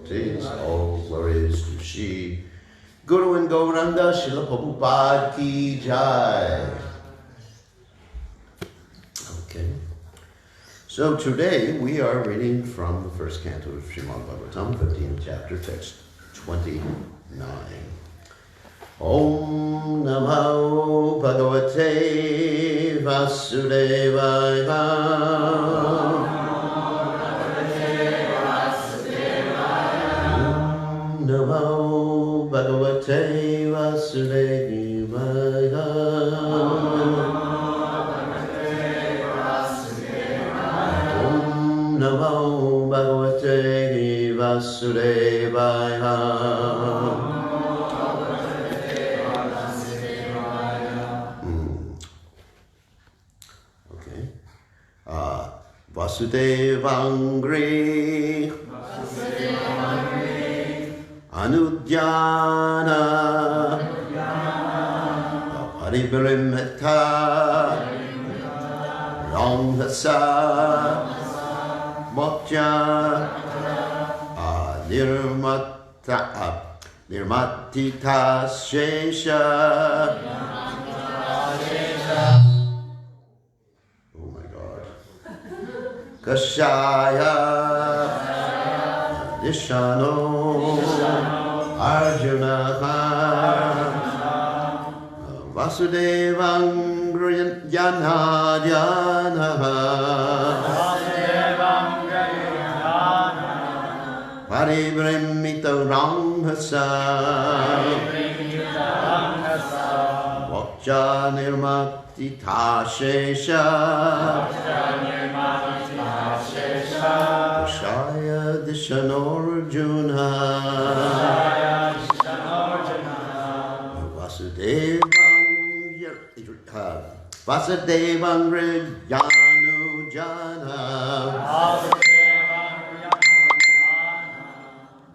devotees. All glories to Shri Guru and Govardhana, Srila Prabhupada ki jai. Okay. So today we are reading from the first canto of Srimad Bhagavatam, 15th chapter, text 29. Om Namo Bhagavate Vasudevaya. Om Namo Bhagavate Vasudevaya. Om Namo Bhagavate Vasudevaya. Vasudevangri Anudhyana Paribrimhita Ramhasa Mokya Nirmatita Shesha. Kashaya Dishano Arjuna Vasudevang Yanadhyana Paribrimita Ramhasa Vokja Nirmatita Shesha Shaya Dishanorjuna Vasudevang Janujana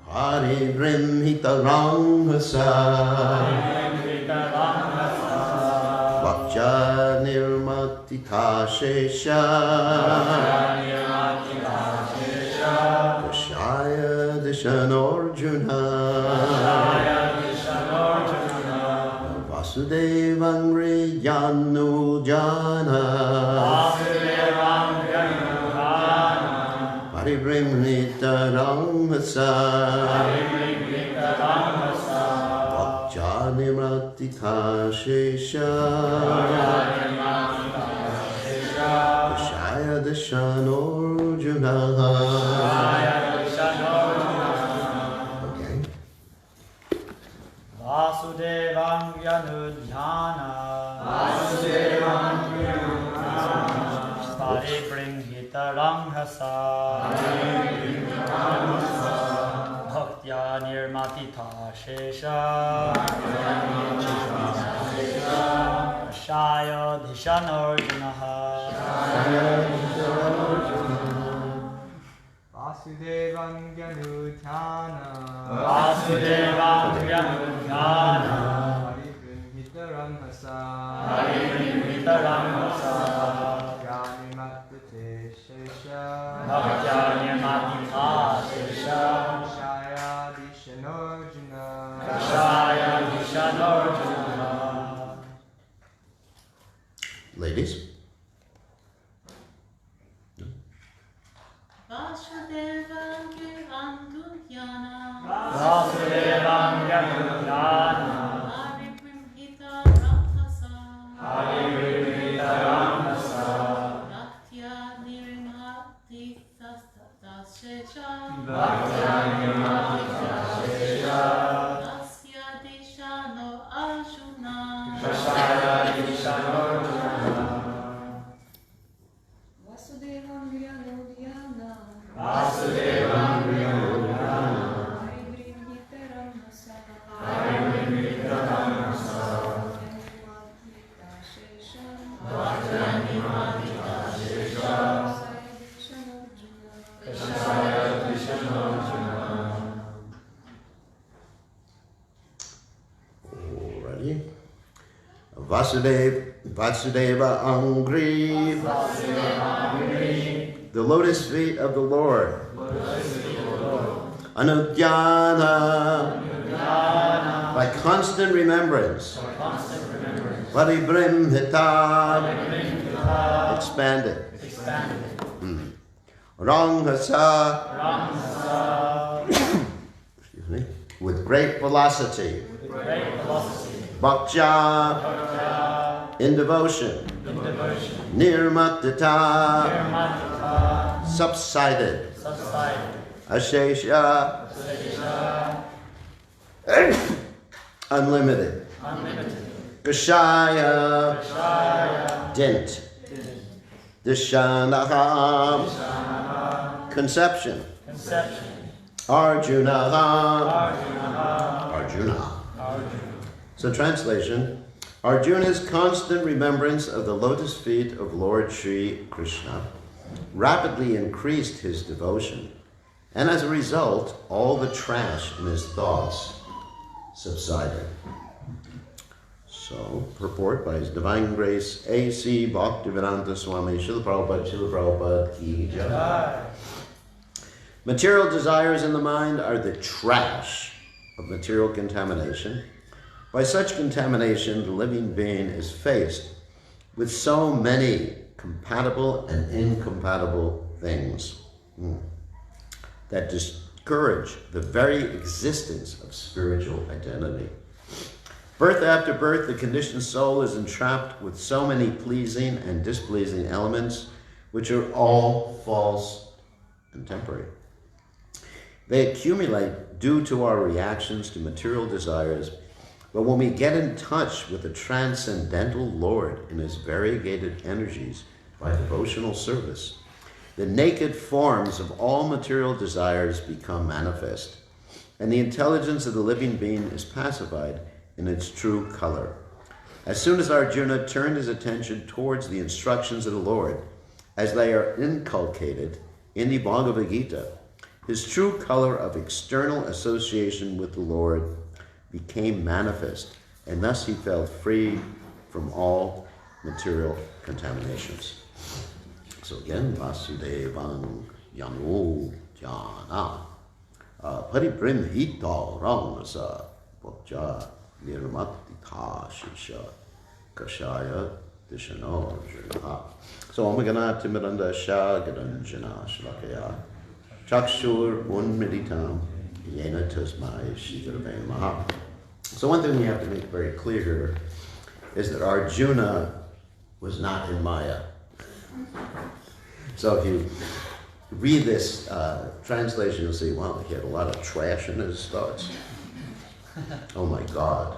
Paribrimhita Ramhasa Vakja Nirmatita Shesha Shaya Dishanorjuna Vasudevang Janujana Paribrimhita Ramhasa Vakja Nirmatita Shesha Shaya Dishanorjuna. Okay. Vasudevang Yanudhyana Paribrimhita Ramhasa Bhaktya Nirmatita Shesha Shaya Dishanorjuna. Vasudevang Yanudhyana Paribrimhita Ramhasa Jnanimatite Shesha Shaya Dishanorjuna. Ladies. Vasudevang Yanudhyana Paribrimhita Ramhasa Bhaktya Nirmatita Shesha Tasya Dishano Arjuna. Vasudevang Yanudhyana Paribrimhita Ramhasa Jnanimatita Shesha Shaya Dishanorjuna. Alrighty. Vasudeva Angri. The lotus feet of the Lord. Anudhyana, by constant remembrance. Paribrimhita, expanded. Ranghasa, excuse me, with great velocity. Bhaktya, in devotion. Nirmatita, subsided. Ashesha, unlimited. Kashaya, dint. Dishanaha, conception. Arjuna. So translation, Arjuna's constant remembrance of the lotus feet of Lord Sri Krishna rapidly increased his devotion, and as a result, all the trash in his thoughts subsided. So, purport by His Divine Grace A.C. Bhaktivedanta Swami Srila Prabhupada Ki Jai. Material desires in the mind are the trash of material contamination. By such contamination, the living being is faced with so many compatible and incompatible things that discourage the very existence of spiritual identity. Birth after birth, the conditioned soul is entrapped with so many pleasing and displeasing elements, which are all false and temporary. They accumulate due to our reactions to material desires, but when we get in touch with the transcendental Lord in his variegated energies by devotional service, the naked forms of all material desires become manifest, and the intelligence of the living being is pacified in its true color. As soon as Arjuna turned his attention towards the instructions of the Lord, as they are inculcated in the Bhagavad Gita, his true color of external association with the Lord became manifest, and thus he felt free from all material contaminations. So again, Vasudevang Yanu Jana Paribrimhita Ramasa Bhakja Nirmatita Shisha Kashaya Dishano Jana. So Omagana Timiranda Shagaranjana Shlakaya Chakshur Unmeditam Yena Tasmai Shigarave Maha. So one thing we have to make very clear here is that Arjuna was not in Maya. So if you read this translation, you'll see, wow, he had a lot of trash in his thoughts. Oh my God.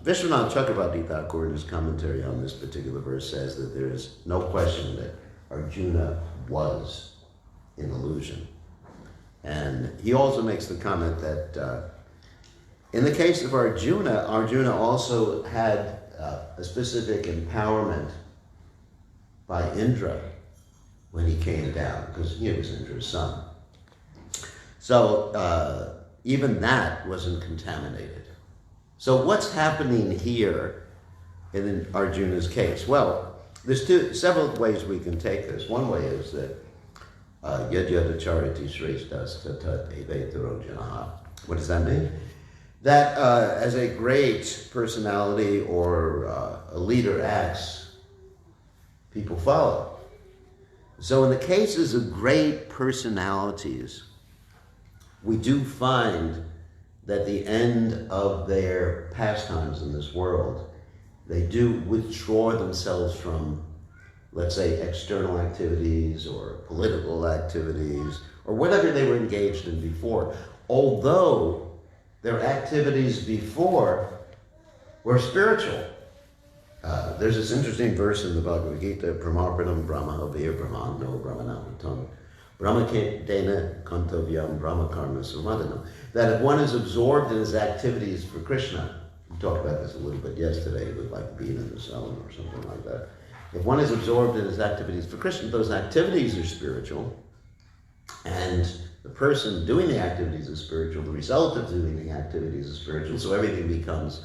Vishwanath Chakravarti Thakur, in his commentary on this particular verse, says that there is no question that Arjuna was in illusion. And he also makes the comment that in the case of Arjuna, Arjuna also had a specific empowerment by Indra when he came down, because he was Indra's son. So even that wasn't contaminated. So what's happening here in Arjuna's case? Well, there's several ways we can take this. One way is that yad yadachariti shreshtas tatat evetaro janaha. What does that mean? That as a great personality or a leader acts, people follow. So in the cases of great personalities, we do find that the end of their pastimes in this world, they do withdraw themselves from, let's say, external activities or political activities or whatever they were engaged in before. Although their activities before were spiritual. There's this interesting verse in the Bhagavad Gita, Brahmarpanam Brahma Avir Brahman no Brahmanamatam Brahma Dena Kantavyam Brahma Karma Sumadanam. That if one is absorbed in his activities for Krishna, we talked about this a little bit yesterday with like being in the zone or something like that. If one is absorbed in his activities for Krishna, those activities are spiritual, and the person doing the activities is spiritual, the result of doing the activities is spiritual, so everything becomes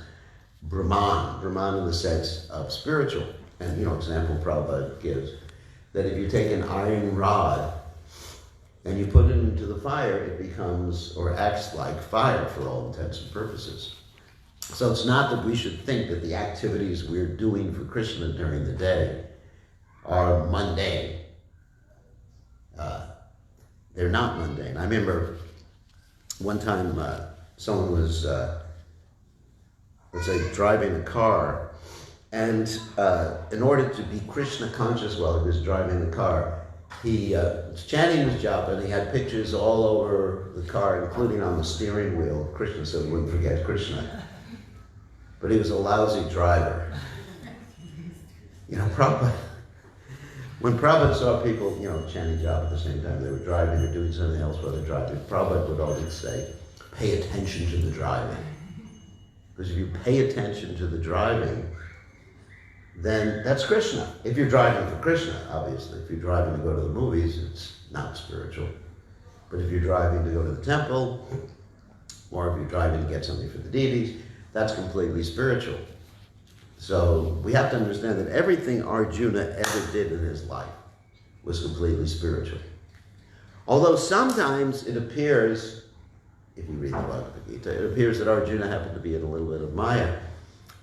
Brahman in the sense of spiritual. And example Prabhupada gives, that if you take an iron rod and you put it into the fire, it becomes or acts like fire for all intents and purposes. So it's not that we should think that the activities we're doing for Krishna during the day are mundane. They're not mundane. I remember one time someone was, let's say, driving a car, and in order to be Krishna conscious while he was driving the car, he was chanting his japa, and he had pictures all over the car, including on the steering wheel of Krishna, so he wouldn't forget Krishna. But he was a lousy driver. You know, Prabhupada, when Prabhupada saw people, chanting japa at the same time they were driving or doing something else while they're driving, Prabhupada would always say, pay attention to the driving. Because if you pay attention to the driving, then that's Krishna. If you're driving for Krishna, obviously. If you're driving to go to the movies, it's not spiritual. But if you're driving to go to the temple, or if you're driving to get something for the deities, that's completely spiritual. So we have to understand that everything Arjuna ever did in his life was completely spiritual. Although sometimes it appears, if you read the Bhagavad Gita, it appears that Arjuna happened to be in a little bit of Maya.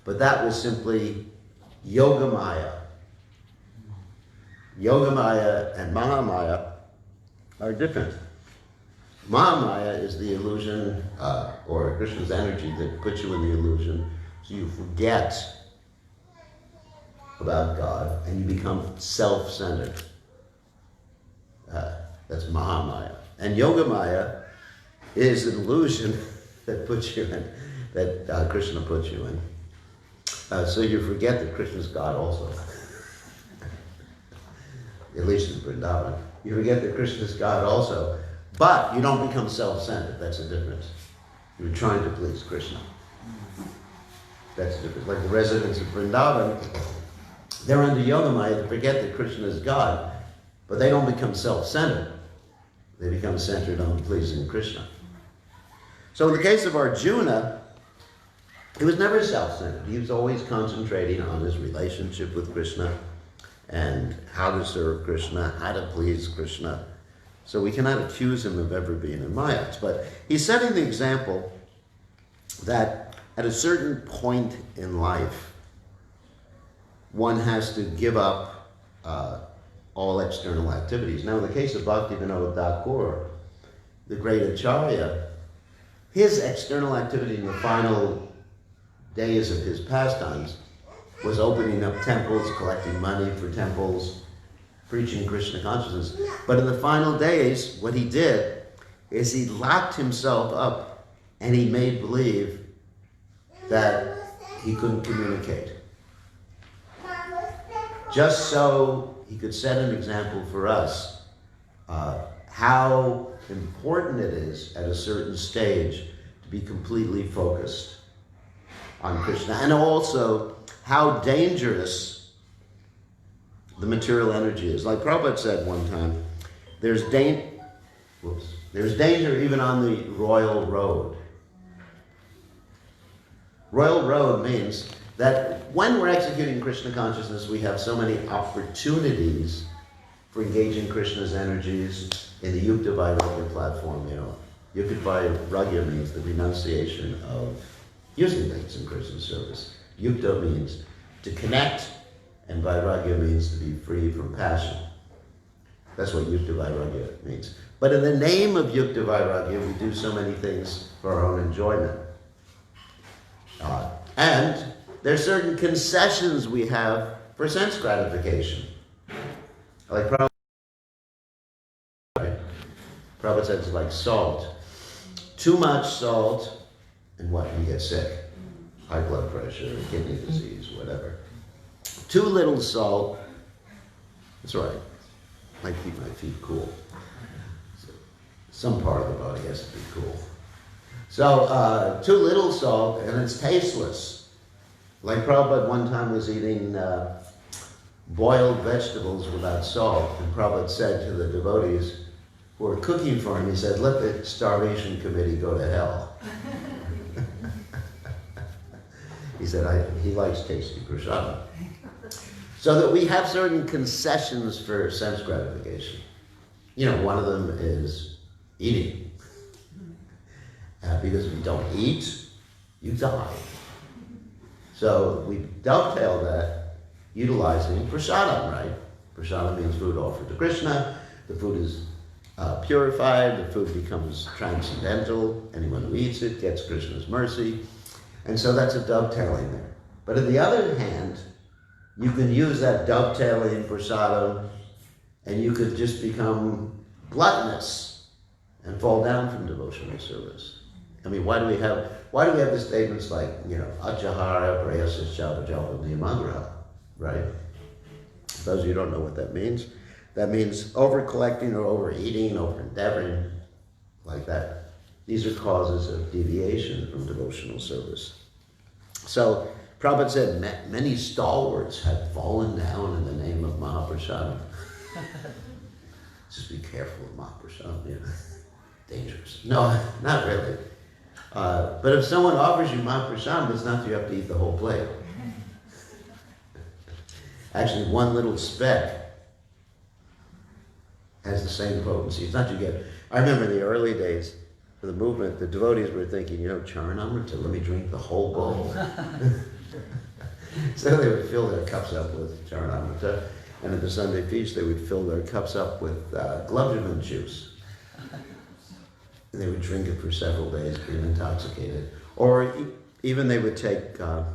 But that was simply Yoga Maya. Yoga Maya and Mahamaya are different. Mahamaya is the illusion, or Krishna's energy that puts you in the illusion, so you forget about God and you become self-centered. That's Mahamaya. And Yoga Maya is an illusion that puts you in, that Krishna puts you in. So you forget that Krishna's God also. At least in Vrindavan. You forget that Krishna's God also. But you don't become self-centered. That's the difference. You're trying to please Krishna. That's the difference. Like the residents of Vrindavan, they're under Yoga Maya to forget that Krishna is God, but they don't become self-centered. They become centered on pleasing Krishna. So in the case of Arjuna, he was never self-centered. He was always concentrating on his relationship with Krishna and how to serve Krishna, how to please Krishna. So we cannot accuse him of ever being in Mayas. But he's setting the example that at a certain point in life, one has to give up all external activities. Now, in the case of Bhaktivinoda Thakur, the great Acharya, his external activity in the final days of his pastimes was opening up temples, collecting money for temples, preaching Krishna consciousness. But in the final days, what he did is he locked himself up and he made believe that he couldn't communicate. Just so he could set an example for us how important it is at a certain stage to be completely focused on Krishna, and also how dangerous the material energy is. Like Prabhupada said one time, there's danger even on the royal road. Royal road means that when we're executing Krishna consciousness, we have so many opportunities for engaging Krishna's energies in the Yukta Vairagya platform. Yukta Vairagya means the renunciation of using things in Krishna's service. Yukta means to connect, and Vairagya means to be free from passion. That's what Yukta Vairagya means. But in the name of Yukta Vairagya, we do so many things for our own enjoyment. And there are certain concessions we have for sense gratification. Like Prabhupada said, it's like salt. Too much salt, and what? You get sick. High blood pressure, kidney disease, whatever. Too little salt, that's right. I keep my feet cool. So some part of the body has to be cool. So too little salt, and it's tasteless. Like Prabhupada one time was eating boiled vegetables without salt, and Prabhupada said to the devotees who were cooking for him, he said, let the starvation committee go to hell. He said, he likes tasty prasada. So that we have certain concessions for sense gratification. one of them is eating. Because if you don't eat, you die. So we dovetail that utilizing prasadam, right? Prasadam means food offered to Krishna. The food is purified, the food becomes transcendental. Anyone who eats it gets Krishna's mercy. And so that's a dovetailing there. But on the other hand, you can use that dovetailing prasadam and you could just become gluttonous and fall down from devotional service. I mean, why do we have the statements like, Achahara, Prayasa, Shabha, Jalpa, Niyamangraha, right? For those of you who don't know what that means over-collecting or overeating, over-endeavoring, like that. These are causes of deviation from devotional service. So, Prabhupada said many stalwarts have fallen down in the name of Mahaprasadam. Just be careful of Mahaprasadam, dangerous. No, not really. But if someone offers you Mahaprasadam, it's not that you have to eat the whole plate. Actually, one little speck has the same potency. It's not you get. I remember in the early days of the movement, the devotees were thinking, Charanamrita, let me drink the whole bowl. So they would fill their cups up with Charanamrita, and at the Sunday feast, they would fill their cups up with gulabjamun juice. And they would drink it for several days, being intoxicated. Or even they would take the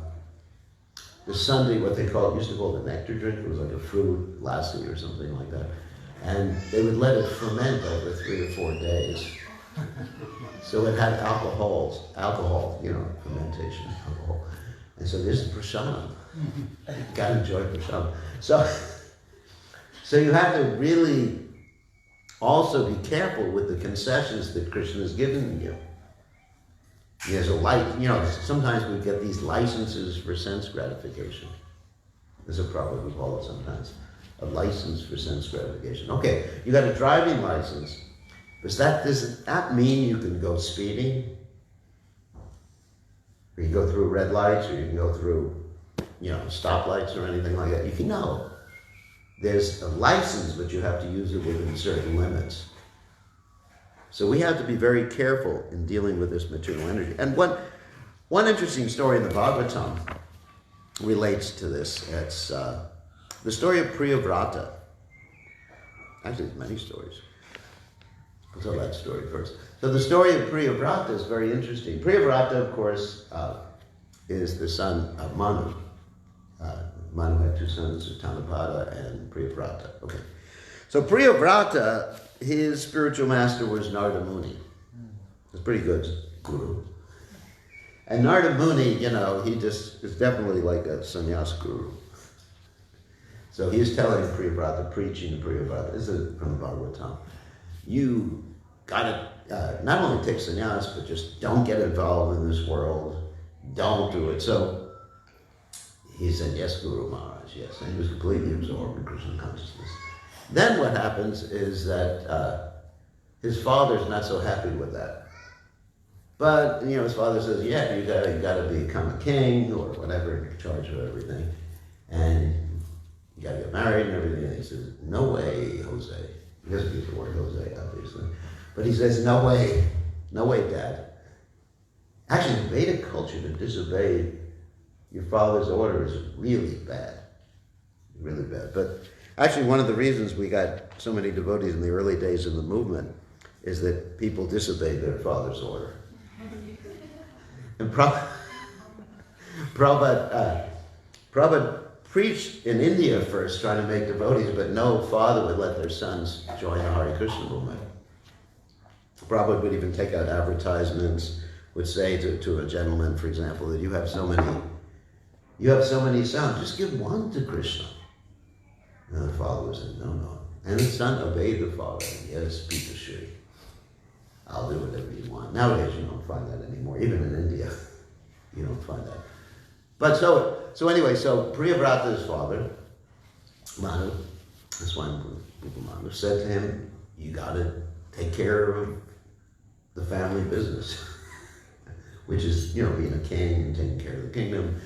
Sunday, what they used to call the nectar drink. It was like a fruit lassi or something like that. And they would let it ferment over 3 or 4 days. So it had alcohol, fermentation, alcohol. And so this is prasadam. Got to enjoy prasadam. So you have to really also be careful with the concessions that Krishna has given you. There's sometimes we get these licenses for sense gratification. There's a problem we call it sometimes. A license for sense gratification. Okay, you got a driving license. Does that mean you can go speeding? Or you can go through red lights, or you can go through, stoplights or anything like that? You can know. There's a license, but you have to use it within certain limits. So we have to be very careful in dealing with this material energy. And one interesting story in the Bhagavatam relates to this. It's the story of Priyavrata. Actually, there's many stories. I'll tell that story first. So the story of Priyavrata is very interesting. Priyavrata, of course, is the son of Manu. Manu had 2 sons, Utanapada and Priyavrata. Okay. So Priyavrata, his spiritual master was Narada Muni. He was a pretty good guru. And Narada Muni, he just is definitely like a sannyas guru. So he's telling Priyavrata, preaching to Priyavrata, this is from the Bhagavatam, you gotta not only take sannyas, but just don't get involved in this world. Don't do it. So he said, yes, Guru Maharaj, yes. And he was completely absorbed in Krishna consciousness. Then what happens is that his father's not so happy with that. But, his father says, yeah, you gotta become a king or whatever, in charge of everything. And you gotta get married and everything. And he says, no way, Jose. He doesn't use the word Jose, obviously. But he says, no way, Dad. Actually, in Vedic culture, to disobey your father's order is really bad. Really bad. But actually, one of the reasons we got so many devotees in the early days of the movement is that people disobeyed their father's order. And Prabhupada preached in India first, trying to make devotees, but no father would let their sons join the Hare Krishna movement. Prabhupada would even take out advertisements, would say to a gentleman, for example, that you have so many sons, just give one to Krishna. And the father would say, no. And the son obeyed the father. Yes, Pita Shri. I'll do whatever you want. Nowadays you don't find that anymore. Even in India, you don't find that. But so anyway, so Priyavrata's father, Manu, that's why people Manu, said to him, you gotta take care of the family business, which is, being a king and taking care of the kingdom,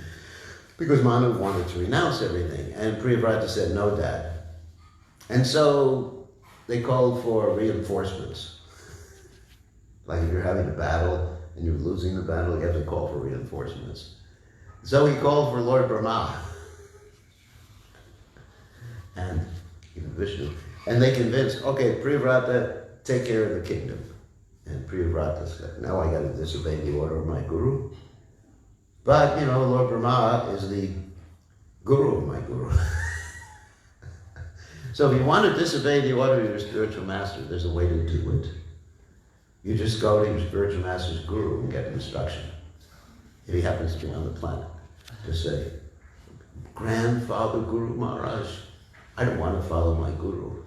because Manu wanted to renounce everything. And Priyavrata said, no, Dad. And so they called for reinforcements. Like if you're having a battle and you're losing the battle, you have to call for reinforcements. So he called for Lord Brahma and even Vishnu. And they convinced, okay, Priyavrata, take care of the kingdom. And Priyavrata said, now I got to disobey the order of my guru. But, you know, Lord Brahma is the guru of my guru. So if you want to disobey the order of your spiritual master, there's a way to do it. You just go to your spiritual master's guru and get instruction. If he happens to be on the planet, just say, Grandfather Guru Maharaj, I don't want to follow my guru.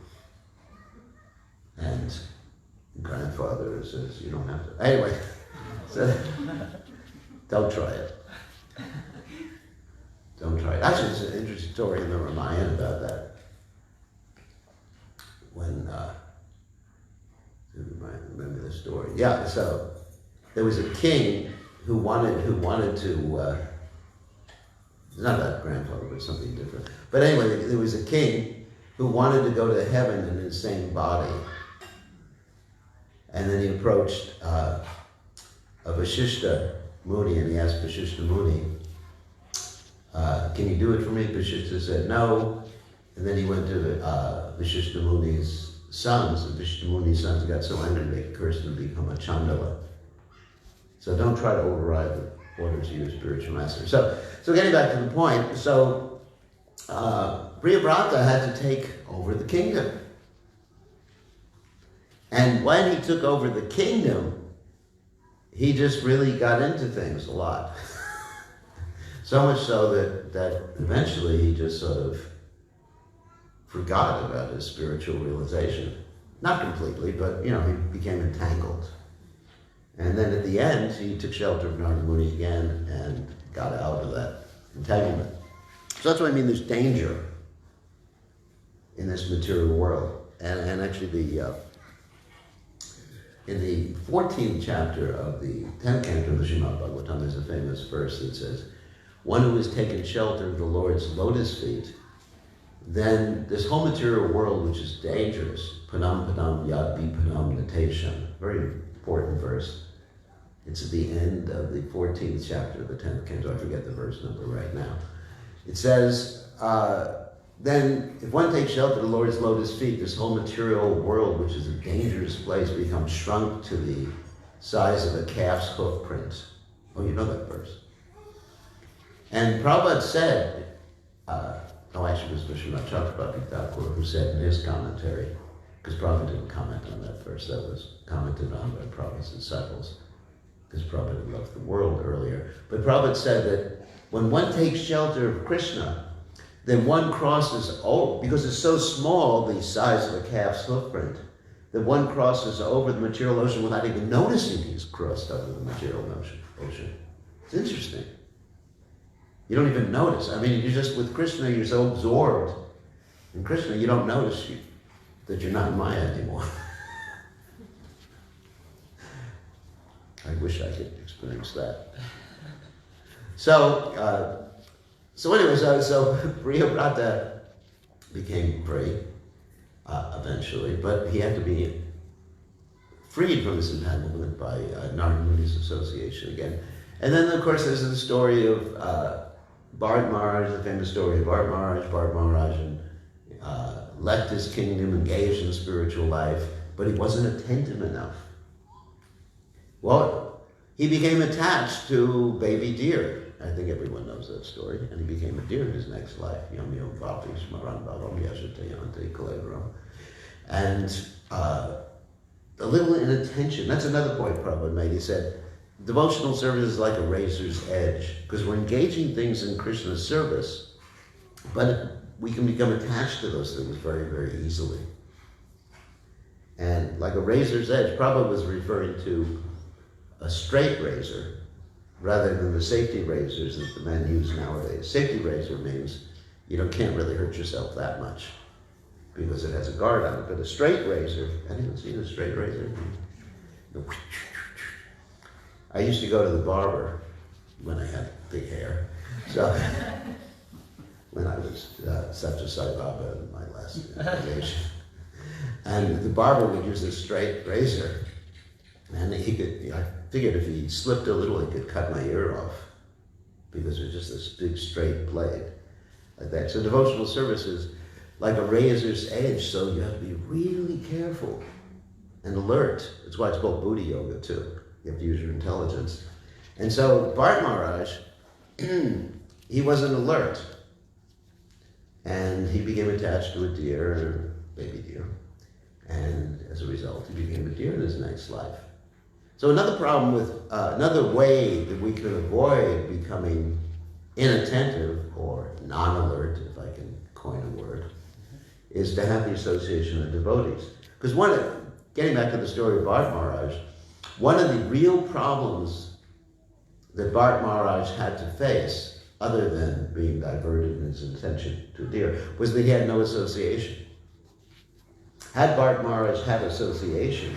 And grandfather says, you don't have to. Anyway, so don't try it. Don't try it. Actually, it's an interesting story in the Ramayana about that. When, remember the story? Yeah, so there was a king who wanted to, it's not about grandfather, but something different. But anyway, there was a king who wanted to go to heaven in his same body. And then he approached a Vashishta Muni, and he asked Vashishta Muni, can you do it for me? Vashishta said no. And then he went to Vashishta Muni's sons, and Vashishta Muni's sons got so angry they cursed him to become a Chandala. So don't try to override the orders of your spiritual master. So getting back to the point, so Priyavrata had to take over the kingdom. And when he took over the kingdom, he just really got into things a lot. So much so that eventually he just sort of forgot about his spiritual realization. Not completely, but you know, he became entangled. And then at the end, he took shelter of Narada Muni again and got out of that entanglement. So that's what I mean, there's danger in this material world. And actually in the 14th chapter of the 10th canto of the Srimad Bhagavatam, there's a famous verse that says, one who has taken shelter of the Lord's lotus feet, then this whole material world, which is dangerous, panam padam yad vipanam natesham, very important verse. It's at the end of the 14th chapter of the 10th canto. I forget the verse number right now. It says, then if one takes shelter of the Lord's lotus feet, this whole material world, which is a dangerous place, becomes shrunk to the size of a calf's hoof print. Oh, you know that verse. And Prabhupada said, actually it was Vishwanath Chakrabarti Thakur who said in his commentary, because Prabhupada didn't comment on that verse, that was commented on by Prabhupada's disciples, because Prabhupada loved the world earlier. But Prabhupada said that when one takes shelter of Krishna, then one crosses over, because it's so small, the size of a calf's hoof print, that one crosses over the material ocean without even noticing he's crossed over the material ocean. It's interesting. You don't even notice. I mean, you're just with Krishna, you're so absorbed in Krishna, you don't notice that you're not Maya anymore. I wish I could experience that. So anyway, Priyavrata became free eventually, but he had to be freed from his entanglement by Narada Muni's association again. And then, of course, there's the story of Bharat Maharaj, the famous story of Bharat Maharaj. Bharat Maharaj left his kingdom, engaged in spiritual life, but he wasn't attentive enough. Well, he became attached to baby deer. I think everyone knows that story. And he became a deer in his next life. Yam yam bhavi smaran bhavam yashatayante kalevram. And a little inattention. That's another point Prabhupada made. He said, devotional service is like a razor's edge, because we're engaging things in Krishna's service, but we can become attached to those things very, very easily. And like a razor's edge, Prabhupada was referring to a straight razor rather than the safety razors that the men use nowadays. Safety razor means you can't really hurt yourself that much because it has a guard on it. But a straight razor, anyone seen a straight razor? I used to go to the barber when I had big hair. So when I was Satya Sai Baba in my last engagement. And the barber would use this straight razor, and he could, I figured if he slipped a little, he could cut my ear off, because it was just this big straight blade like that. So devotional service is like a razor's edge, so you have to be really careful and alert. That's why it's called Buddha yoga too. You have to use your intelligence. And so Bart Maharaj, he wasn't alert. And he became attached to a deer, a baby deer. And as a result, he became a deer in his next life. So another problem with, another way that we can avoid becoming inattentive or non-alert, if I can coin a word, is to have the association of devotees. Because getting back to the story of Bart Maharaj, one of the real problems that Bart Maharaj had to face, other than being diverted in his attention to a deer, was that he had no association. Had Bart Maharaj had association,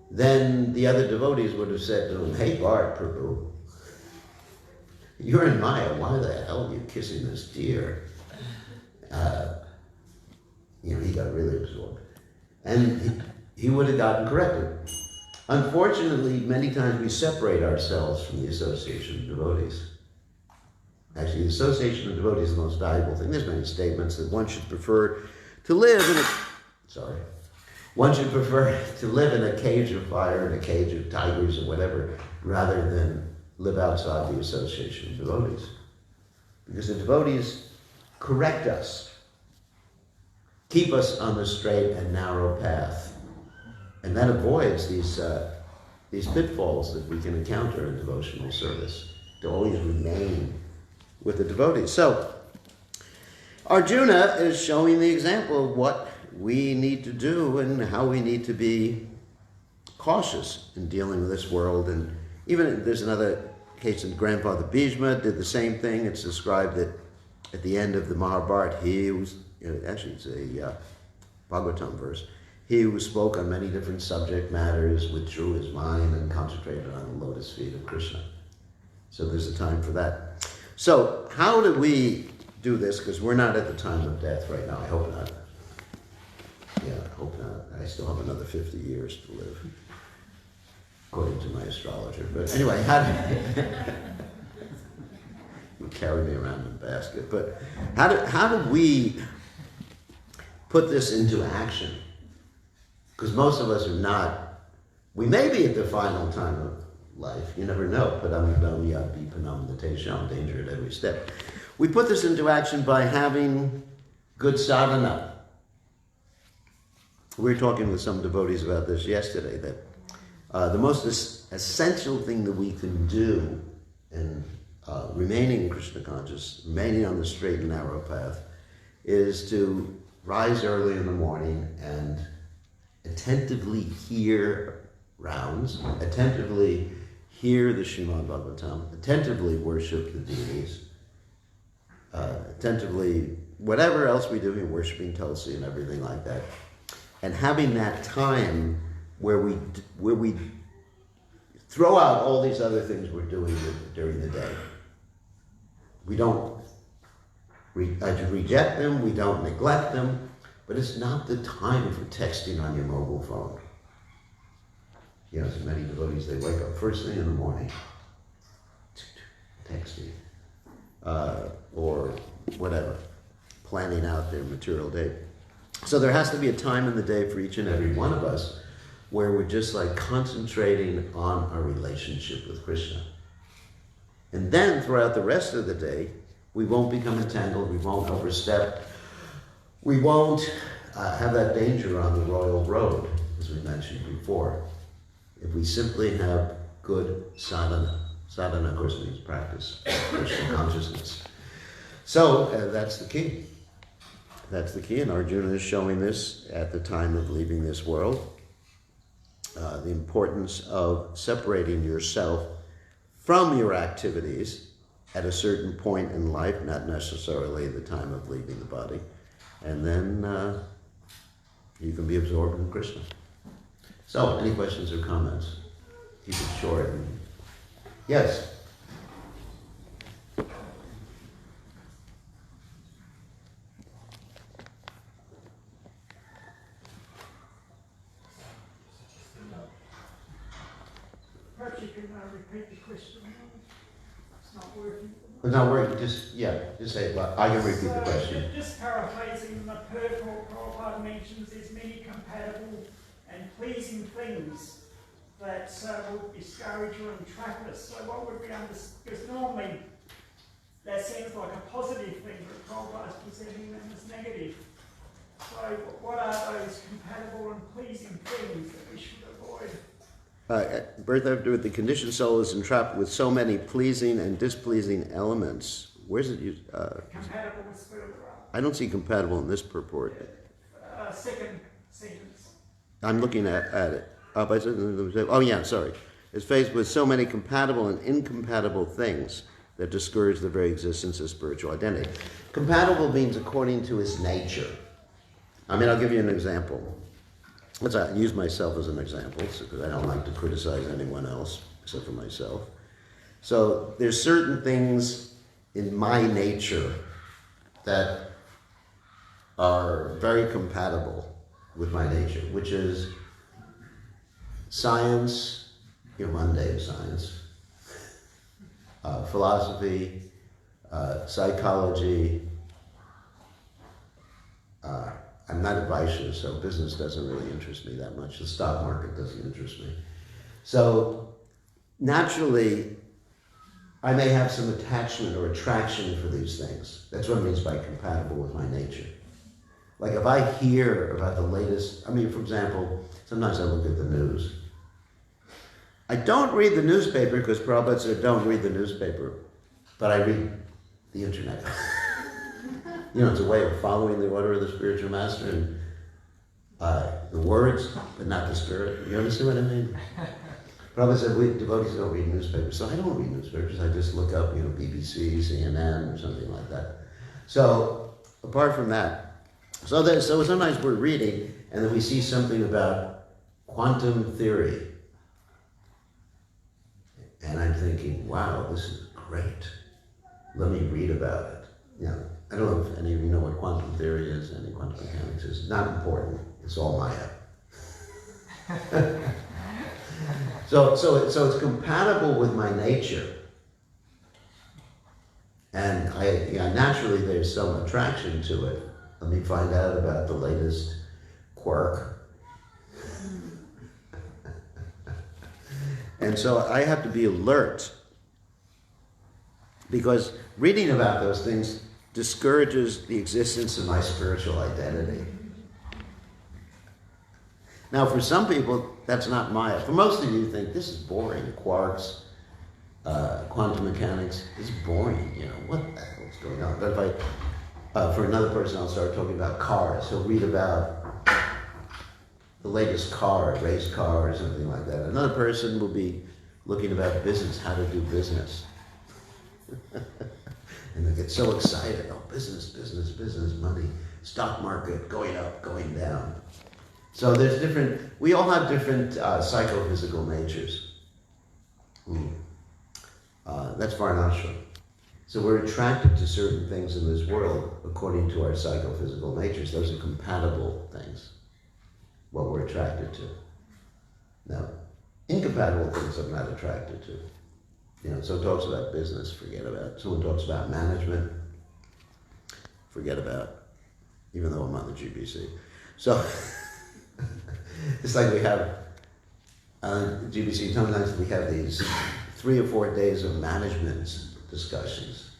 then the other devotees would have said to him, "Hey Bart, Prabhu, you're in Maya, why the hell are you kissing this deer?" He got really absorbed. And he would have gotten corrected. Unfortunately, many times we separate ourselves from the association of devotees. Actually, the association of devotees is the most valuable thing. There's many statements that one should prefer to live in a cage of fire, in a cage of tigers or whatever, rather than live outside the association of devotees. Because the devotees correct us, keep us on the straight and narrow path. And that avoids these pitfalls that we can encounter in devotional service, to always remain with the devotees. So, Arjuna is showing the example of what we need to do and how we need to be cautious in dealing with this world. And even there's another case in Grandfather Bhishma did the same thing. It's described that at the end of the Mahabharata, he was, actually it's a Bhagavatam verse, he who spoke on many different subject matters withdrew his mind and concentrated on the lotus feet of Krishna. So there's a time for that. So how do we do this? Because we're not at the time of death right now. I hope not. Yeah, I hope not. I still have another 50 years to live, according to my astrologer. But anyway, you carry me around in a basket. But how do we put this into action? Because most of us are not. We may be at the final time of life. You never know. Padam yadi panam natesham, danger at every step. We put this into action by having good sadhana. We were talking with some devotees about this yesterday, that the most essential thing that we can do in remaining Krishna conscious, remaining on the straight and narrow path, is to rise early in the morning and attentively hear rounds, attentively hear the Srimad Bhagavatam, attentively worship the deities, attentively, whatever else we do, worshiping Tulsi and everything like that. And having that time where we throw out all these other things we're doing during the day. We don't reject them, we don't neglect them, but it's not the time for texting on your mobile phone. So many devotees, they wake up first thing in the morning, texting, or whatever, planning out their material day. So there has to be a time in the day for each and every one of us where we're just like concentrating on our relationship with Krishna. And then throughout the rest of the day, we won't become entangled, we won't overstep, we won't have that danger on the royal road, as we mentioned before, if we simply have good sadhana. Sadhana, of course, means practice, Krishna consciousness. So that's the key. That's the key, and Arjuna is showing this at the time of leaving this world. The importance of separating yourself from your activities at a certain point in life, not necessarily the time of leaving the body, and then you can be absorbed in Krishna. So, any questions or comments? Keep it short. Yes? Perhaps you can repeat the question. It's not working. It's not working. Just say it. Well, I can repeat the question. Just paraphrasing, the purport Prabhupada mentions there's many compatible and pleasing things that will discourage you and trap us. So what would we understand? Because normally that seems like a positive thing, but Prabhupada is presenting them as negative. So what are those compatible and pleasing things that we should avoid? Birth after with the conditioned soul is entrapped with so many pleasing and displeasing elements. Where's it used? Compatible is further up. I don't see compatible in this purport. Second sentence. I'm looking at it. Oh yeah, sorry. It's faced with so many compatible and incompatible things that discourage the very existence of spiritual identity. Compatible means according to its nature. I mean, I'll give you an example. Let's use myself as an example, because I don't like to criticize anyone else except for myself. So there's certain things in my nature that are very compatible with my nature, which is science, mundane science, philosophy, psychology. I'm not a Vaishya, so business doesn't really interest me that much. The stock market doesn't interest me. So naturally, I may have some attachment or attraction for these things. That's what it means by compatible with my nature. Like if I hear about the latest, for example, sometimes I look at the news. I don't read the newspaper because Prabhupada said don't read the newspaper, but I read the internet. It's a way of following the order of the spiritual master and the words, but not the spirit. You understand what I mean? Prabhupada said we devotees don't read newspapers, so I don't read newspapers. I just look up, BBC, CNN, or something like that. So apart from that, so sometimes we're reading and then we see something about quantum theory, and I'm thinking, wow, this is great. Let me read about it. I don't know if any of you know what quantum theory is, any quantum mechanics is. Not important. It's all Maya. So it's compatible with my nature. And naturally there's some attraction to it. Let me find out about the latest quirk. And so I have to be alert, because reading about those things discourages the existence of my spiritual identity. Now, for some people, that's not Maya. For most of you, think this is boring. Quarks, quantum mechanics is boring. What the hell is going on? But if for another person, I'll start talking about cars. He'll read about the latest car, race car, or something like that. Another person will be looking about business, how to do business. And they get so excited. Oh, business, money, stock market, going up, going down. So we all have different psychophysical natures. That's Varnashram. So we're attracted to certain things in this world according to our psychophysical natures. Those are compatible things, what we're attracted to. Now, incompatible things I'm not attracted to. Someone talks about business, forget about it. Someone talks about management, forget about it, even though I'm on the GBC. So, it's like we have, GBC, sometimes we have these 3 or 4 days of management discussions.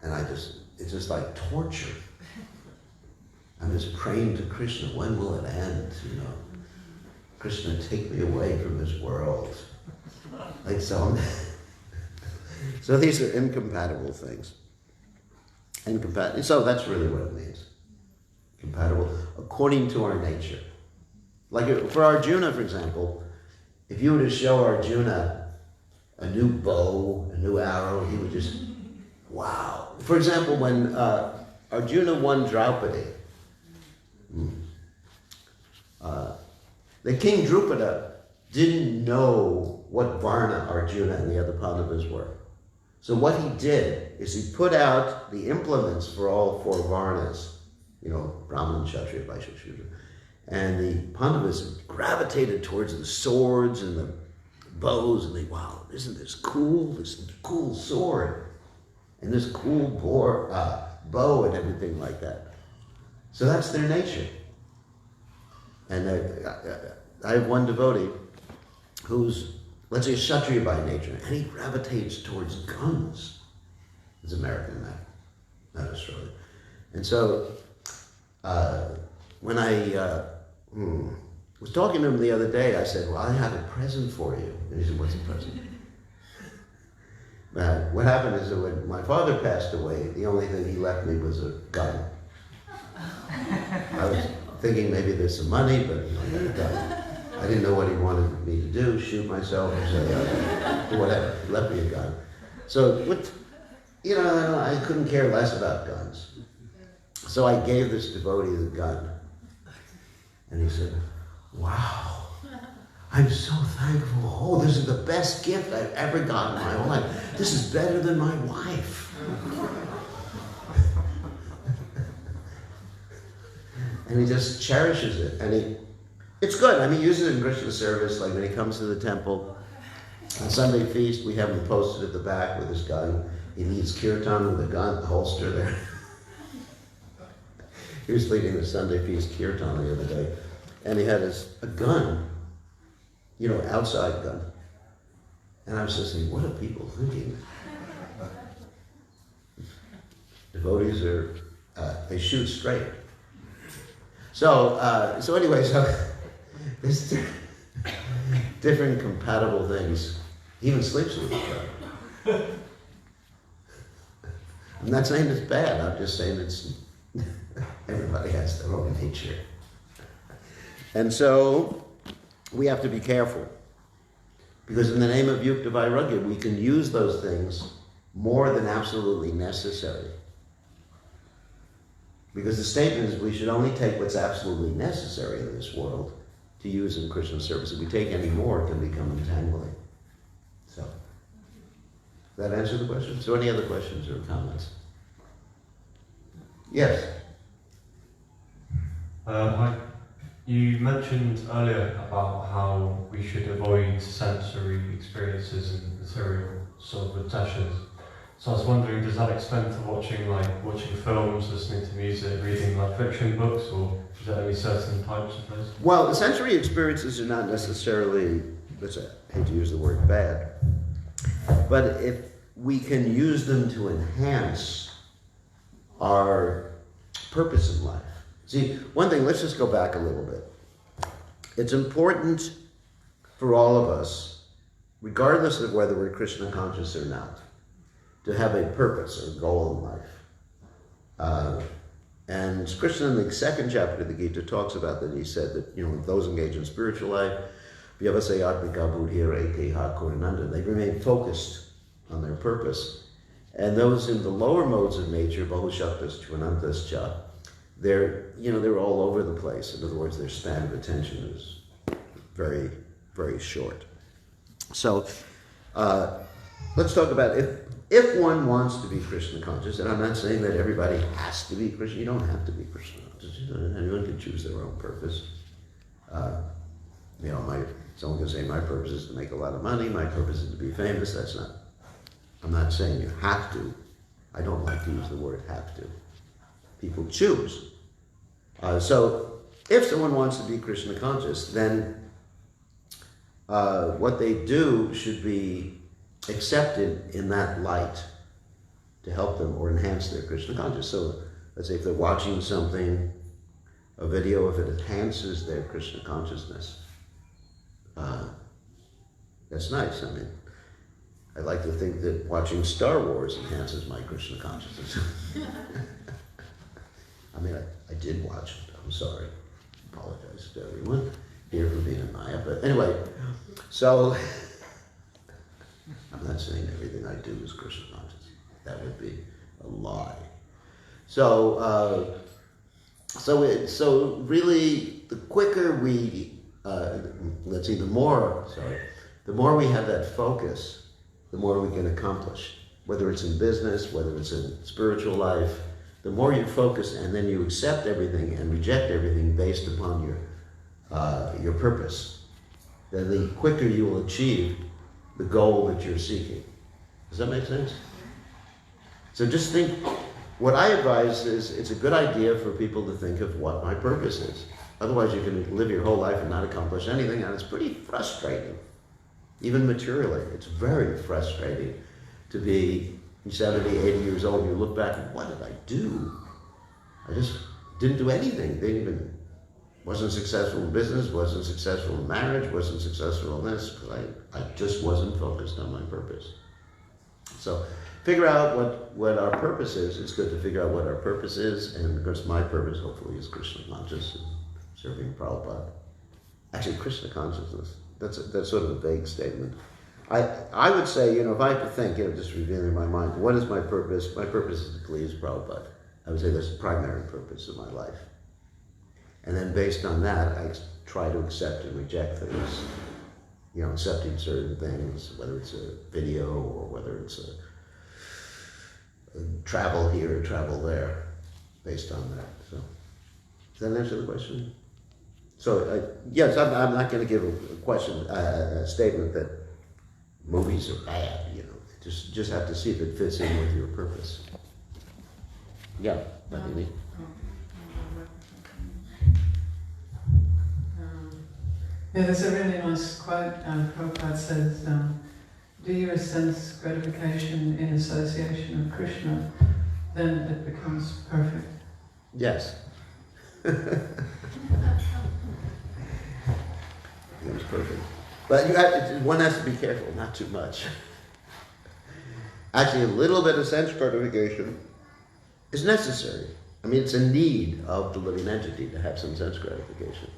And it's just like torture. I'm just praying to Krishna, when will it end? Krishna, take me away from this world. Like so. So these are incompatible things. So that's really what it means. Compatible according to our nature. Like for Arjuna, for example, if you were to show Arjuna a new bow, a new arrow, he would just, wow. For example, when Arjuna won Draupadi, the king Drupada didn't know what Varna Arjuna and the other Pandavas were. So what he did is he put out the implements for all 4 Varnas, Brahman, Kshatriya, Vaishya, Shudra. And the Pandavas gravitated towards the swords and the bows, and wow, isn't this cool? This cool sword, and this cool bow and everything like that. So that's their nature. And I have one devotee who's, let's say, a Kshatriya by nature, and he gravitates towards guns. He's American, not Australian. And so when I was talking to him the other day, I said, well, I have a present for you. And he said, what's the present? What happened is that when my father passed away, the only thing he left me was a gun. I was thinking maybe there's some money, but I got a gun. I didn't know what he wanted me to do, shoot myself or say, whatever. He left me a gun. So, I couldn't care less about guns. So I gave this devotee the gun. And he said, wow, I'm so thankful. Oh, this is the best gift I've ever gotten in my whole life. This is better than my wife. And he just cherishes it. And it's good. I mean, he uses it in Krishna service, like when he comes to the temple. On Sunday feast, we have him posted at the back with his gun. He leads kirtan with a gun, holster there. He was leading the Sunday feast kirtan the other day. And he had a gun, outside gun. And I was just thinking, what are people thinking? Devotees they shoot straight. So anyway, there's different compatible things. He even sleeps with his gun. I'm not saying it's bad, I'm just saying everybody has their own nature. And so we have to be careful. Because in the name of Yukta Vairagya, we can use those things more than absolutely necessary. Because the statement is we should only take what's absolutely necessary in this world to use in Krishna service. If we take any more, it can become entangling. So, does that answer the question? So any other questions or comments? Yes? Hi. You mentioned earlier about how we should avoid sensory experiences and material sort of attachments. So I was wondering, does that extend to watching films, listening to music, reading fiction books, or is there only certain types of those? Well, the sensory experiences are not necessarily, I hate to use the word bad, but if we can use them to enhance our purpose in life. See, one thing, let's just go back a little bit. It's important for all of us, regardless of whether we're Krishna conscious or not, to have a purpose or goal in life. And Krishna in the second chapter of the Gita talks about that. He said that, those engaged in spiritual life, they remain focused on their purpose. And those in the lower modes of nature, Bahushaktas, Chvanantascha, they're all over the place. In other words, their span of attention is very, very short. So let's talk about if one wants to be Krishna conscious, and I'm not saying that everybody has to be Krishna. You don't have to be Krishna conscious. Anyone can choose their own purpose. Someone can say my purpose is to make a lot of money. My purpose is to be famous. I'm not saying you have to. I don't like to use the word have to. People choose. So if someone wants to be Krishna conscious, then what they do should be accepted in that light to help them or enhance their Krishna consciousness. So let's say if they're watching something, a video, if it enhances their Krishna consciousness, that's nice. I mean, I like to think that watching Star Wars enhances my Krishna consciousness. I mean, I did watch it. I'm sorry. Apologize to everyone here for being a Maya. But anyway, so I'm not saying everything I do is Krishna conscious. That would be a lie. So really, the quicker we, the more we have that focus, the more we can accomplish. Whether it's in business, whether it's in spiritual life, the more you focus and then you accept everything and reject everything based upon your purpose, then the quicker you will achieve the goal that you're seeking. Does that make sense? So just think, what I advise is it's a good idea for people to think of what my purpose is. Otherwise you can live your whole life and not accomplish anything, and it's pretty frustrating. Even materially, it's very frustrating to be 70, 80 years old, and you look back and what did I do? I just didn't do anything. Wasn't successful in business, wasn't successful in marriage, wasn't successful in this, because I just wasn't focused on my purpose. So figure out what our purpose is. It's good to figure out what our purpose is, and of course my purpose hopefully is Krishna consciousness, serving Prabhupada. Actually, Krishna consciousness. That's sort of a vague statement. I would say, if I had to think, just revealing my mind, what is my purpose? My purpose is to please Prabhupada. I would say that's the primary purpose of my life. And then based on that, I try to accept and reject things. Accepting certain things, whether it's a video or whether it's a travel here or travel there, based on that. So, does that answer the question? So, yes, I'm not going to give a statement that movies are bad, Just have to see if it fits in with your purpose. Yeah, Bhavini. There's a really nice quote. Prabhupada says, do your sense gratification in association with Krishna, then it becomes perfect. Yes. Becomes perfect. But one has to be careful, not too much. Actually, a little bit of sense gratification is necessary. It's a need of the living entity to have some sense gratification.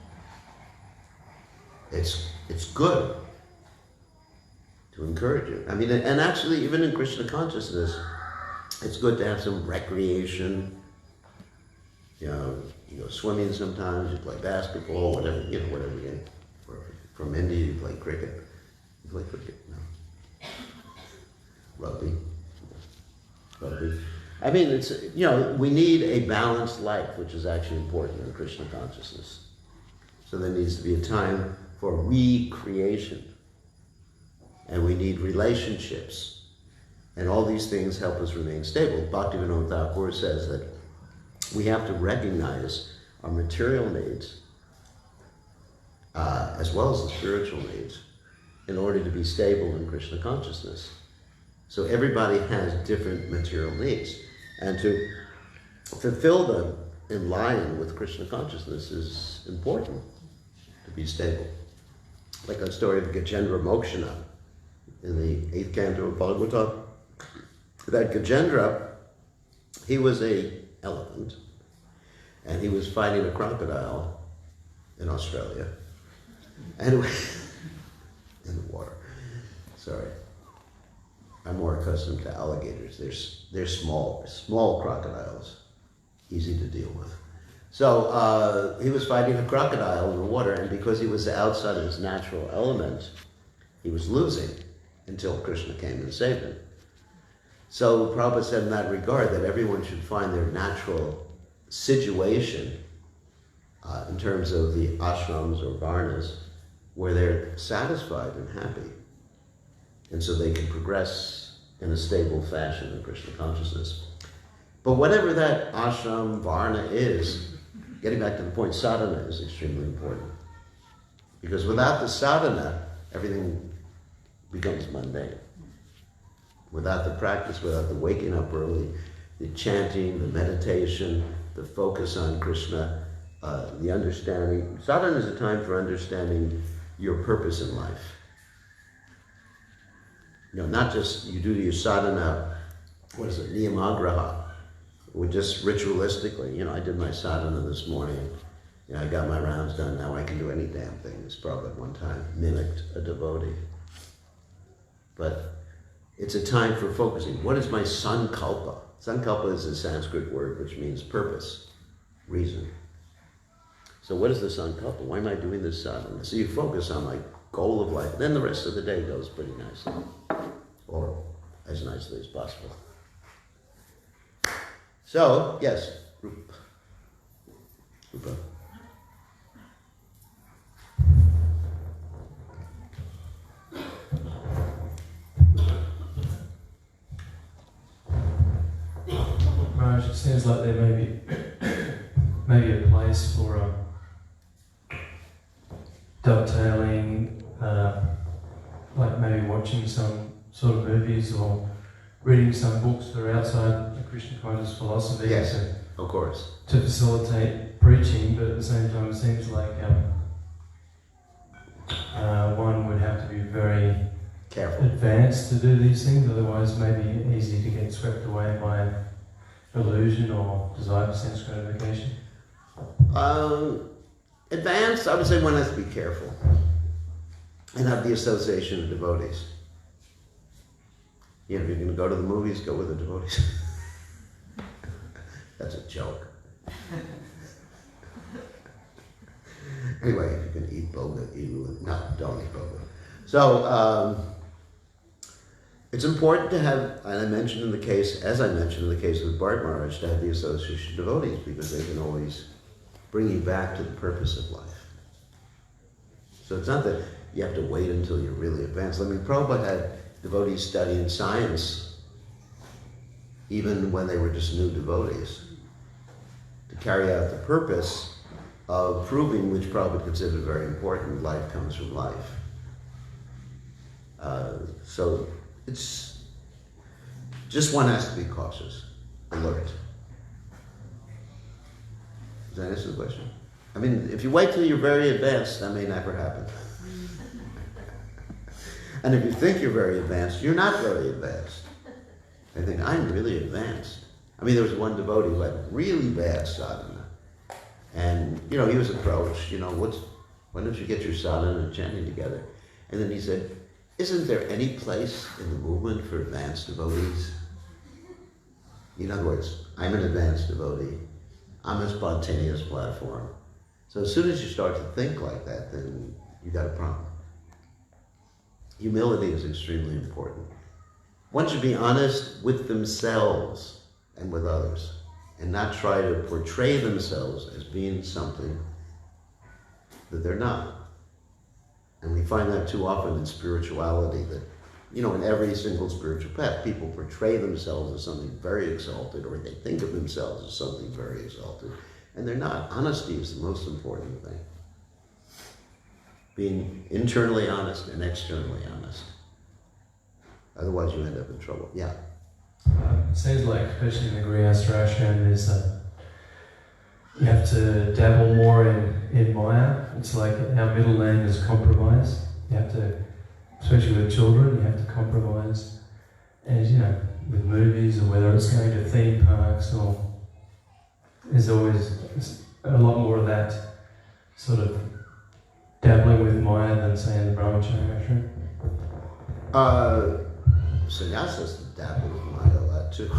It's good to encourage it. And actually, even in Krishna consciousness, it's good to have some recreation. You go swimming sometimes, you play basketball, whatever game. From India, you play cricket. You play cricket? No. Rugby. It's, we need a balanced life, which is actually important in Krishna consciousness. So there needs to be a time for recreation. And we need relationships. And all these things help us remain stable. Bhaktivinoda Thakur says that we have to recognize our material needs as well as the spiritual needs in order to be stable in Krishna consciousness. So everybody has different material needs. And to fulfill them in line with Krishna consciousness is important to be stable. Like the story of Gajendra Mokshana in the 8th canto of Bhagavatam. That Gajendra, he was an elephant, and he was fighting a crocodile in Australia. And in the water. Sorry. I'm more accustomed to alligators. They're small crocodiles, easy to deal with. So he was fighting a crocodile in the water, and because he was outside of his natural element, he was losing until Krishna came and saved him. So Prabhupada said in that regard that everyone should find their natural situation in terms of the ashrams or varnas where they're satisfied and happy. And so they can progress in a stable fashion in Krishna consciousness. But whatever that ashram, varna is, getting back to the point, sadhana is extremely important. Because without the sadhana, everything becomes mundane. Without the practice, without the waking up early, the chanting, the meditation, the focus on Krishna, the understanding. Sadhana is a time for understanding your purpose in life. Not just you do your sadhana, niyamagraha, or just ritualistically. I did my sadhana this morning. I got my rounds done, now I can do any damn thing. As Prabhupada at one time mimicked a devotee. But it's a time for focusing. What is my sankalpa? Sankalpa is a Sanskrit word which means purpose, reason. So what is the sankalpa? Why am I doing this sadhana? So you focus on my goal of life. Then the rest of the day goes pretty nicely. Or as nicely as possible. So, yes, Rupa. seems like there may be maybe a place for dovetailing, like maybe watching some sort of movies or reading some books that are outside the Christian conscious philosophy. Yes, to, of course. to facilitate preaching, but at the same time it seems like one would have to be very Careful. advanced to do these things, otherwise maybe easy to get swept away by illusion or desire for sense gratification. Advanced, I would say one has to be careful and have the association of devotees. You know, if you're going to go to the movies, go with the devotees. That's a joke. Anyway, if you can eat boga, no, don't eat boga. So, it's important to have, and I mentioned in the case, as I mentioned in the case with Bart Maharaj, to have the association of devotees, because they can always bring you back to the purpose of life. So it's not that you have to wait until you're really advanced. I mean, Prabhupada had devotees studying science even when they were just new devotees to carry out the purpose of proving, which Prabhupada considered very important, life comes from life. So it's just one has to be cautious, alert. Does that answer the question? I mean, if you wait till you're very advanced, that may never happen. And if you think you're very advanced, you're not very advanced. I think, I'm really advanced. I mean, there was one devotee who had really bad sadhana. And, you know, he was approached, you know, why don't you get your sadhana and chanting together? And then he said, isn't there any place in the movement for advanced devotees? In other words, I'm an advanced devotee. I'm a spontaneous platform. So as soon as you start to think like that, then you got a problem. Humility is extremely important. One should be honest with themselves and with others, and not try to portray themselves as being something that they're not. And we find that too often in spirituality, that, you know, in every single spiritual path, people portray themselves as something very exalted, or they think of themselves as something very exalted, and they're not. Honesty is the most important thing. Being internally honest and externally honest. Otherwise you end up in trouble. Yeah. It seems like, especially in the Grihastha ashram, is you have to dabble more in Maya. It's like our middle name is compromise. You have to, especially with children, you have to compromise. And, you know, with movies, or whether it's going to theme parks, or there's always a lot more of that sort of dabbling with Maya than, say, in the Brahmacharya ashram. Sannyasas dabble with Maya a lot too.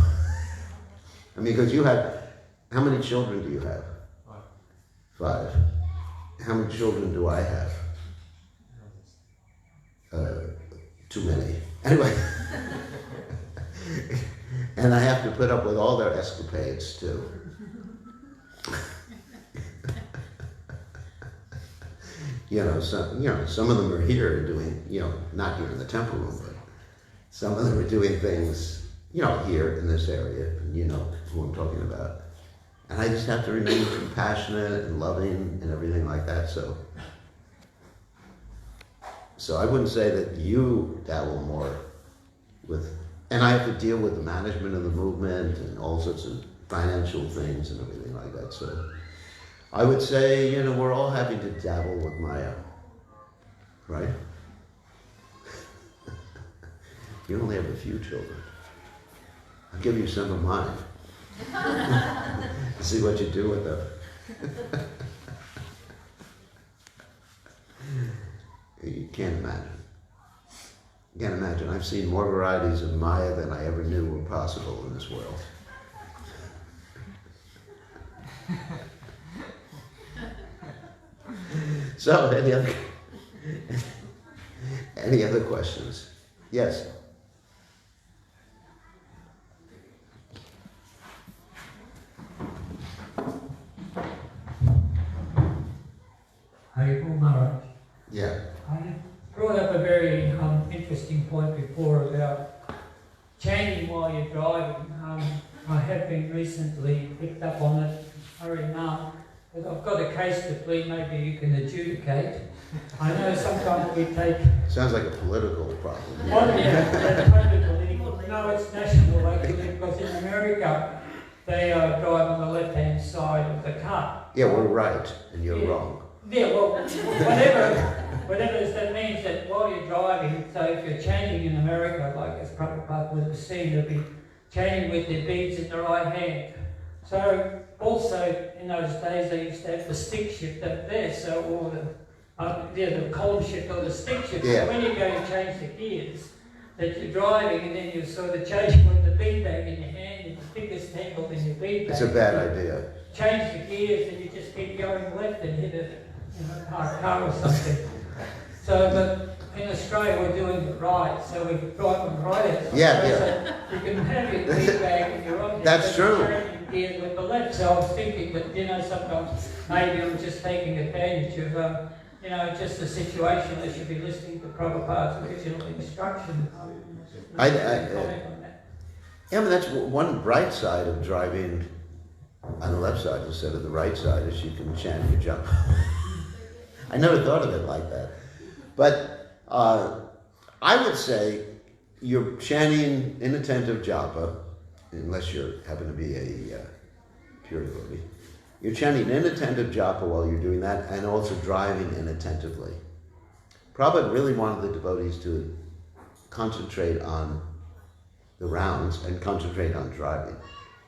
I mean, because you have, how many children do you have? 5. How many children do I have? Too many. Anyway. And I have to put up with all their escapades too. Some of them are here doing, not here in the temple room, but some of them are doing things, here in this area, and you know who I'm talking about. And I just have to remain compassionate and loving and everything like that, so I wouldn't say that you dabble more with, and I have to deal with the management of the movement and all sorts of financial things and everything like that, so I would say, we're all having to dabble with Maya, right? You only have a few children. I'll give you some of mine. See what you do with them. You can't imagine. You can't imagine. I've seen more varieties of Maya than I ever knew were possible in this world. So, any other questions? Yes. Haribol Maharaj. Yeah. I brought up a very interesting point before about chanting while you're driving. I have been recently picked up on it, Harinam, but I've got a case to plead, maybe you can adjudicate. I know sometimes we take... Sounds like a political problem. Oh, yeah, that's totally political. No, it's national actually, because in America, they drive on the left-hand side of the car. Yeah, we're right, and you're wrong. Yeah, well, whatever that means that while you're driving, so if you're chanting in America, like as Prabhupada would have seen, they'll be chanting with their beads in the right hand. So also in those days they used to have the stick shift up there, so all the column shift or the stick shift. Yeah. So when you go to change the gears, that you're driving and then you sort of change with the bead bag in your hand and your fingers tangled in your bead bag. It's a bad idea. Change the gears and you just keep going left and hit a car or something. So, but in Australia we're doing it right, so we drive on the right hand. Yeah, so you can have your bead bag in your right. That's true. Gears with the left. So I was thinking that sometimes maybe I'm just taking advantage of just the situation. They should be listening to Prabhupada's original instruction. Yeah, but that's one bright side of driving on the left side instead of the right side, is you can chant your jump. I never thought of it like that. But I would say you're chanting inattentive japa, unless you happen to be a pure devotee. You're chanting inattentive japa while you're doing that, and also driving inattentively. Prabhupada really wanted the devotees to concentrate on the rounds and concentrate on driving.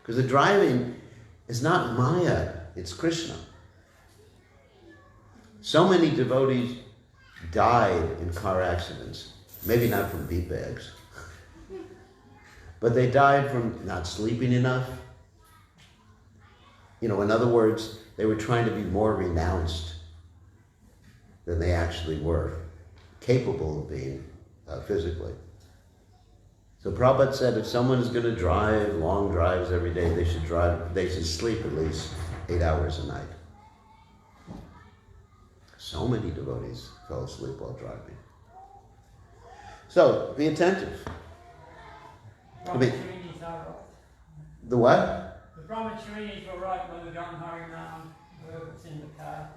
Because the driving is not Maya, it's Krishna. So many devotees died in car accidents, maybe not from bead bags, but they died from not sleeping enough. In other words, they were trying to be more renounced than they actually were, capable of being physically. So Prabhupada said if someone is going to drive long drives every day, they should sleep at least 8 hours a night. So many devotees fell asleep while driving. So be attentive. Brahmacharis are right. The what? The Brahmacharis were right when we got Harinam, whoever's in the car,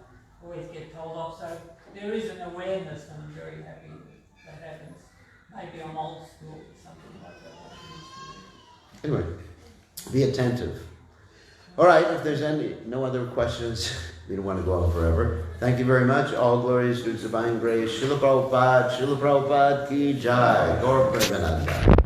always get told off. So there is an awareness, and I'm very happy that happens. Maybe I'm old school or something like that. Anyway, be attentive. All right, if there's no other questions, we don't want to go on forever. Thank you very much. All glories to Divine Grace. Srila Prabhupada ki jai. Govardhana.